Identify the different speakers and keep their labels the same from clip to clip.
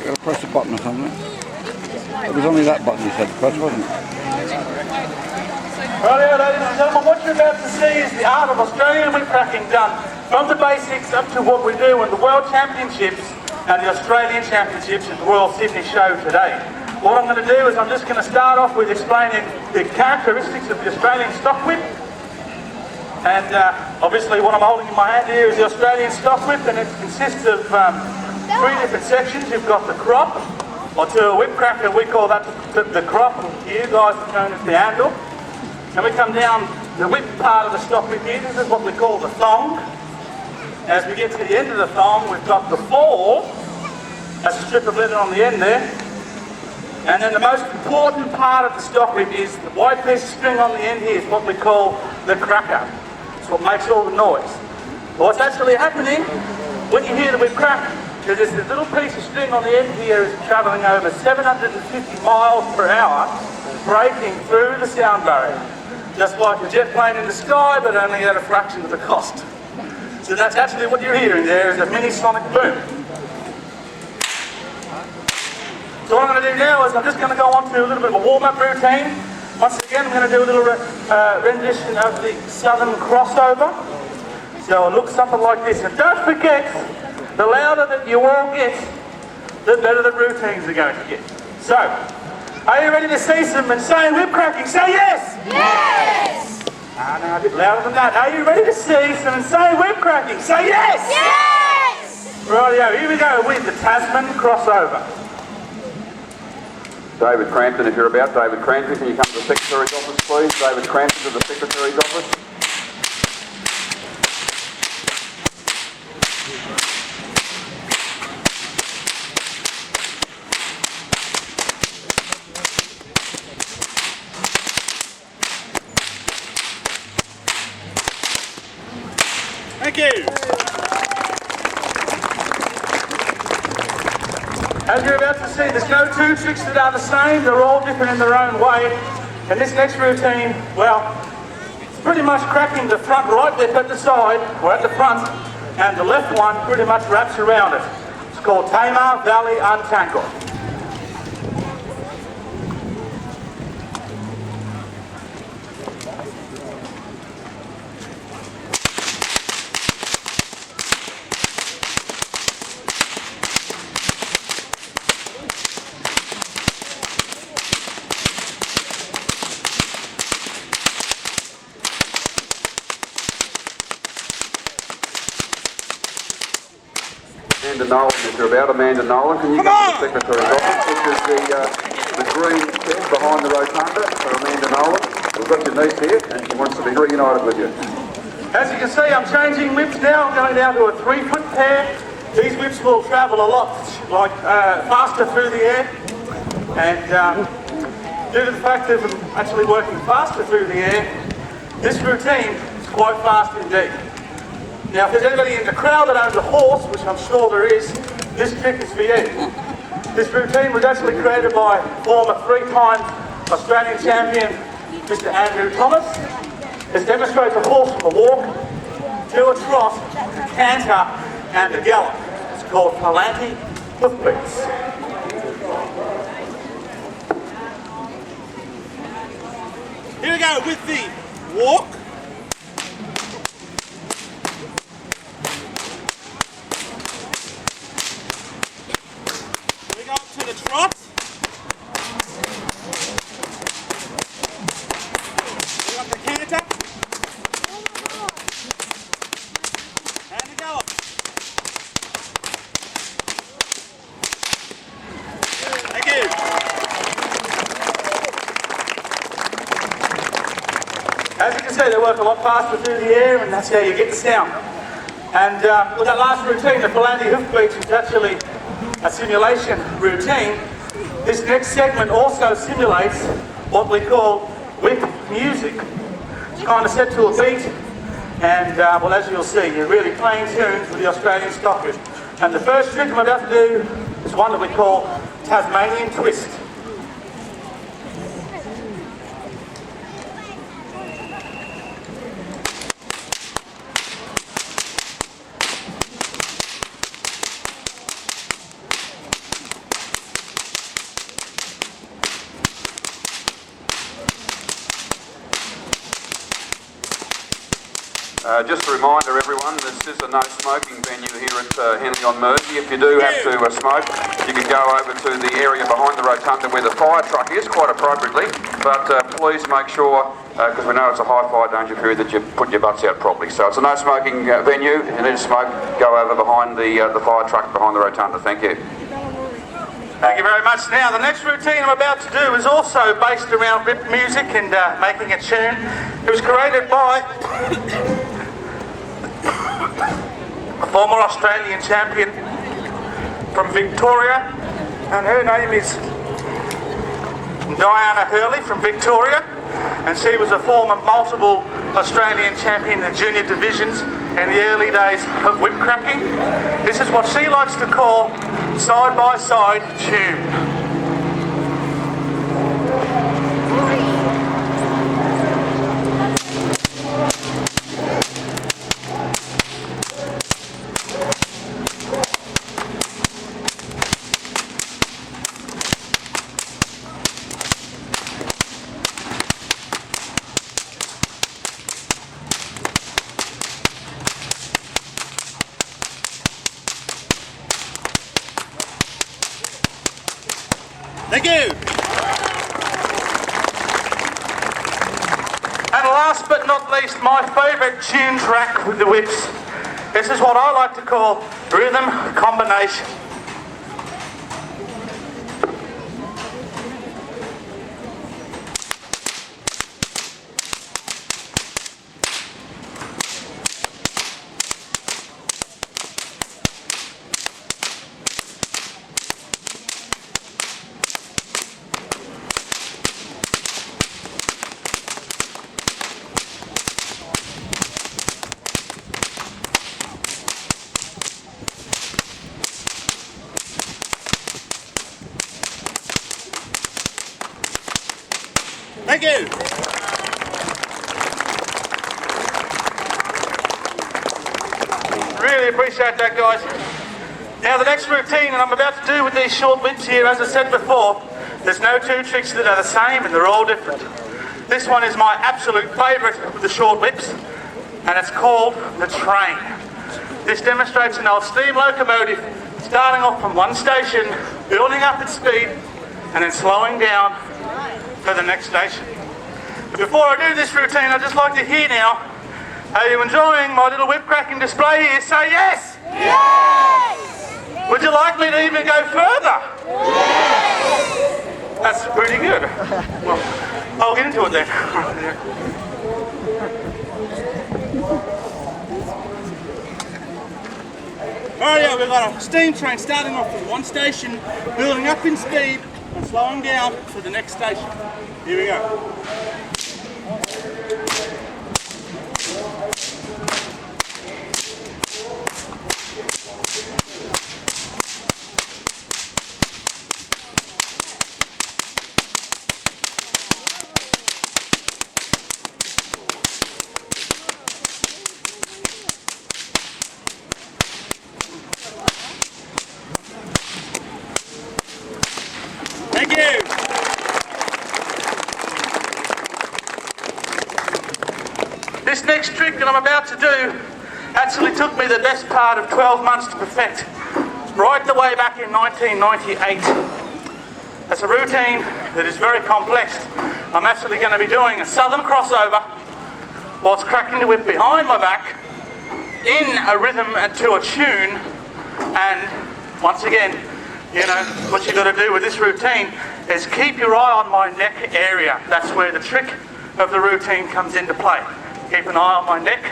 Speaker 1: got to press the button or something. It was only that button you said to press, wasn't it?
Speaker 2: Rightio, ladies and gentlemen, what you're about to see is the art of Australian whip cracking done from the basics up to what we do in the World Championships and the Australian Championships at the Royal Sydney Show today. What I'm going to do is I'm just going to start off with explaining the characteristics of the Australian stock whip. And obviously what I'm holding in my hand here is the Australian stock whip, and it consists of three different sections. You've got the crop, or to a whip cracker we call that the crop. You guys are known as the handle. And we come down the whip part of the stock whip here. This is what we call the thong. As we get to the end of the thong, we've got the ball. That's a strip of leather on the end there. And then the most important part of the stock whip is the white piece of string on the end here is what we call the cracker. It's what makes all the noise. What's actually happening when you hear the whip crack is this little piece of string on the end here is travelling over 750 miles per hour, breaking through the sound barrier. Just like a jet plane in the sky, but only at a fraction of the cost. So that's actually what you're hearing there is a mini sonic boom. So what I'm going to do now is I'm just going to go on to a little bit of a warm-up routine. Once again, I'm going to do a little rendition of the Southern crossover. So it looks something like this. And don't forget, the louder that you all get, the better the routines are going to get. So, are you ready to see some insane whip cracking? Say yes!
Speaker 3: Yes!
Speaker 2: No, a bit louder than that. Are you ready to see some insane whip cracking? Say yes!
Speaker 3: Yes!
Speaker 2: Rightio, here we go with the Tasman crossover.
Speaker 4: David Crampton, if you're about. David Crampton, can you come to the Secretary's office, please? David Crampton to the Secretary's office.
Speaker 2: Thank you. As you're about to see, there's no two tricks that are the same. They're all different in their own way. And this next routine, well, it's pretty much cracking the front right lip at the side, or at the front, and the left one pretty much wraps around it. It's called Tamar Valley Untangle.
Speaker 4: Amanda Nolan, if you're about. Amanda Nolan, can you come to the Secretary's office? This is the green tent behind the rotunda for Amanda Nolan. We've got your niece here and she wants to be reunited with you.
Speaker 2: As you can see, I'm changing whips now. I'm going down to a 3-foot pair. These whips will travel a lot, faster through the air. And due to the fact that I'm actually working faster through the air, this routine is quite fast indeed. Now, if there's anybody in the crowd that owns a horse, which I'm sure there is, this trick is for you. This routine was actually created by former 3-time Australian champion, Mr. Andrew Thomas. It demonstrates a horse from a walk to a trot, a canter, and a gallop. It's called Palante hoofbeats. Here we go with the walk. We go up to the trot. We got the canter. And the gallop. Thank you. As you can see, they work a lot faster through the air, and that's how you get the sound. And with that last routine, the Palante hoofbeats, is actually a simulation routine. This next segment also simulates what we call whip music. It's kind of set to a beat, and well, as you'll see, you're really playing tunes with the Australian stock whip. And the first trick I'm about to do is one that we call Tasmanian twist.
Speaker 4: Just a reminder, everyone, this is a no smoking venue here at Henley on Mersey. If you do have to smoke, you can go over to the area behind the rotunda where the fire truck is, quite appropriately. But please make sure, because we know it's a high fire danger period, that you put your butts out properly. So it's a no smoking venue. If you need to smoke, go over behind the fire truck behind the rotunda. Thank you.
Speaker 2: Thank you very much. Now, the next routine I'm about to do is also based around rip music and making a tune. It was created by a former Australian champion from Victoria, and her name is Diana Hurley from Victoria, and she was a former multiple Australian champion in the junior divisions in the early days of whip cracking. This is what she likes to call side-by-side tune. Thank you. And last but not least, my favourite tune track with the whips. This is what I like to call rhythm combination. Thank you. Really appreciate that, guys. Now the next routine that I'm about to do with these short whips here, as I said before, there's no two tricks that are the same and they're all different. This one is my absolute favourite with the short whips, and it's called the train. This demonstrates an old steam locomotive starting off from one station, building up its speed, and then slowing down for the next station. But before I do this routine, I'd just like to hear now, are you enjoying my little whip cracking display here? Say yes!
Speaker 3: Yes!
Speaker 2: Would you like me to even go further?
Speaker 3: Yes!
Speaker 2: That's pretty good. Well, I'll get into it then. Alright, we've got a steam train starting off from one station, building up in speed, and slowing down for the next station. Here we go. Thank you. This next trick that I'm about to do actually took me the best part of 12 months to perfect, right the way back in 1998. It's a routine that is very complex. I'm actually going to be doing a southern crossover whilst cracking the whip behind my back in a rhythm and to a tune. And once again, you know, what you've got to do with this routine is keep your eye on my neck area. That's where the trick of the routine comes into play. Keep an eye on my neck.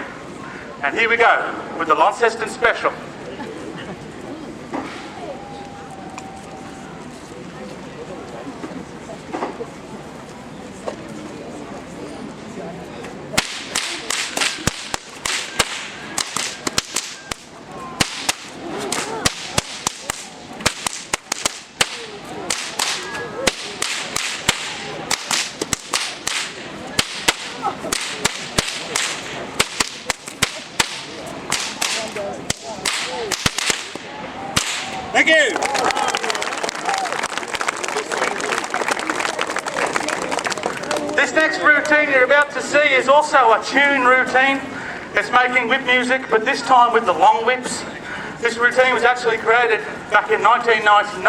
Speaker 2: And here we go with the Launceston Special. Thank you. This next routine you're about to see is also a tune routine. It's making whip music, but this time with the long whips. This routine was actually created back in 1999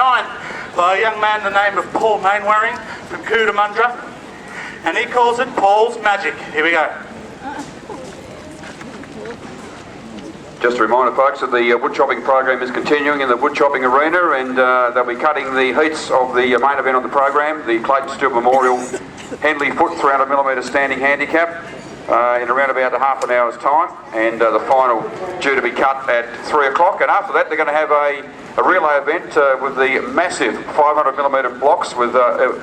Speaker 2: by a young man the name of Paul Mainwaring from Cootamundra, and he calls it Paul's Magic. Here we go.
Speaker 4: Just a reminder, folks, that the wood chopping program is continuing in the wood chopping arena, and they'll be cutting the heats of the main event on the program, the Clayton Stewart Memorial Henley Foot 300mm standing handicap, in around about a half an hour's time, and the final due to be cut at 3 o'clock. And after that, they're going to have a relay event with the massive 500mm blocks with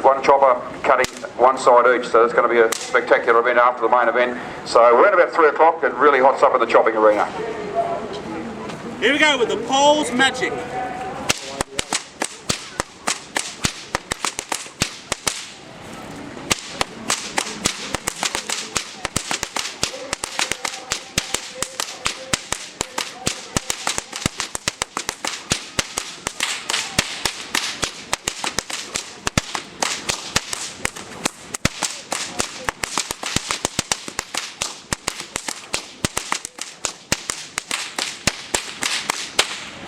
Speaker 4: one chopper cutting one side each. So it's going to be a spectacular event after the main event. So we're at about 3 o'clock and really hot stuff in the chopping arena.
Speaker 2: Here we go with the Paul's Magic.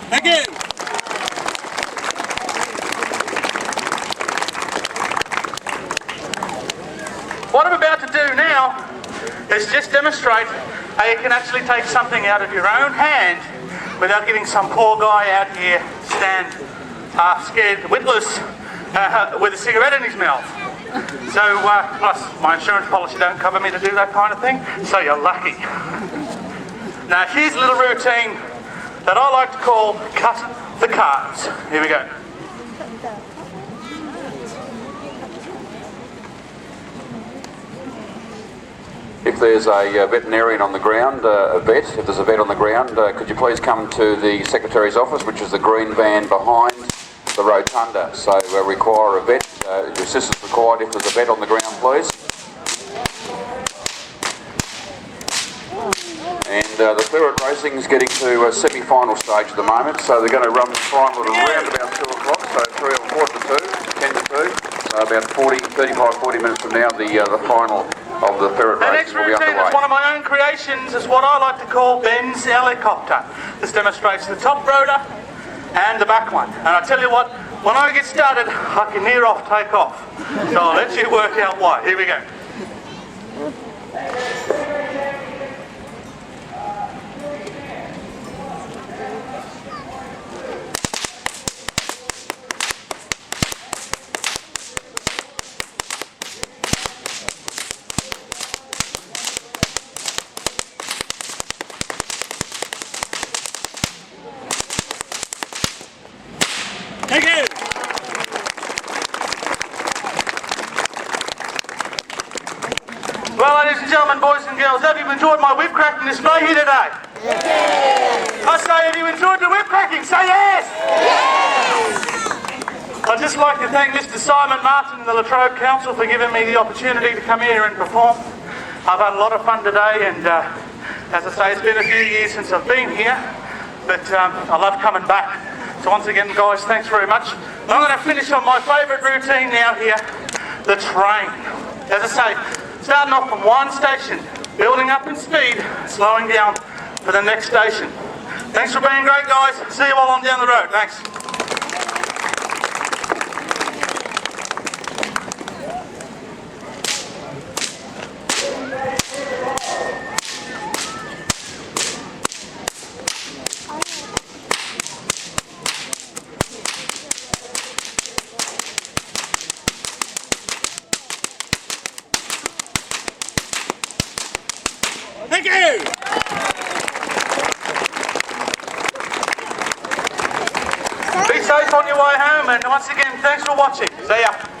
Speaker 2: Thank you. What I'm about to do now is just demonstrate how you can actually take something out of your own hand without getting some poor guy out here stand half scared witless with a cigarette in his mouth. So, plus my insurance policy don't cover me to do that kind of thing, so you're lucky. Now here's a little routine that I like to call cut the cards. Here we go.
Speaker 4: If there's a veterinarian on the ground, if there's a vet on the ground, could you please come to the Secretary's office, which is the green van behind the rotunda. So require a vet, your assistance required if there's a vet on the ground, please. And the ferret racing is getting to a semi-final stage at the moment, so they're going to run the final at around about 2 o'clock, so 3 or 4 to 2, 10 to 2. So about 40 minutes from now, the final of the ferret racing will be underway.
Speaker 2: The next routine is one of my own creations. It's what I like to call Ben's helicopter. This demonstrates the top rotor and the back one. And I tell you what, when I get started, I can hear off take off. So I'll let you work out why. Here we go. Thank you. Well, ladies and gentlemen, boys and girls, have you enjoyed my whip cracking display here today? Yes. I say, have you enjoyed the whip cracking? Say yes. Yes. I'd just like to thank Mr. Simon Martin and the Latrobe Council for giving me the opportunity to come here and perform. I've had a lot of fun today, and as I say, it's been a few years since I've been here, but I love coming back. So once again, guys, thanks very much. I'm going to finish on my favourite routine now here, the train. As I say, starting off from one station, building up in speed, slowing down for the next station. Thanks for being great, guys. See you all on down the road. Thanks. Thank you! Be safe on your way home, and once again, thanks for watching. See ya.